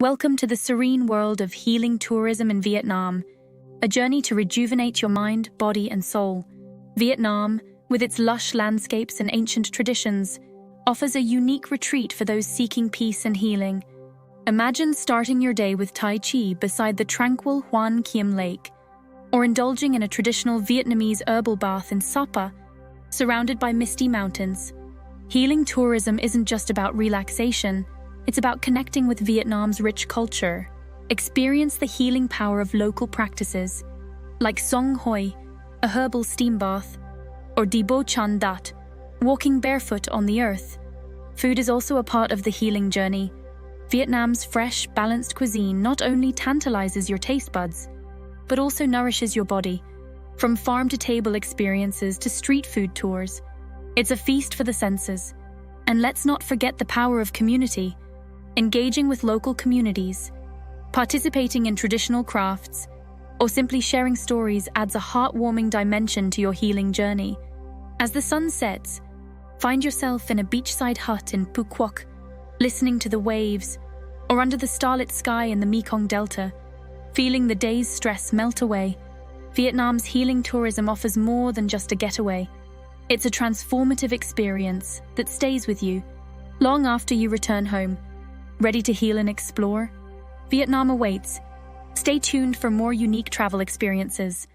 Welcome to the serene world of healing tourism in Vietnam, a journey to rejuvenate your mind, body, and soul. Vietnam, with its lush landscapes and ancient traditions, offers a unique retreat for those seeking peace and healing. Imagine starting your day with Tai Chi beside the tranquil Hoan Kiem Lake, or indulging in a traditional Vietnamese herbal bath in Sapa, surrounded by misty mountains. Healing tourism isn't just about relaxation, it's about connecting with Vietnam's rich culture. Experience the healing power of local practices, like Song Hoi, a herbal steam bath, or Đi Bo Chan Dat, walking barefoot on the earth. Food is also a part of the healing journey. Vietnam's fresh, balanced cuisine not only tantalizes your taste buds, but also nourishes your body. From farm-to-table experiences to street food tours, it's a feast for the senses. And let's not forget the power of community. Engaging with local communities, participating in traditional crafts, or simply sharing stories adds a heartwarming dimension to your healing journey. As the sun sets, find yourself in a beachside hut in Phu Quoc, listening to the waves, or under the starlit sky in the Mekong Delta, feeling the day's stress melt away. Vietnam's healing tourism offers more than just a getaway. It's a transformative experience that stays with you long after you return home. Ready to heal and explore? Vietnam awaits. Stay tuned for more unique travel experiences.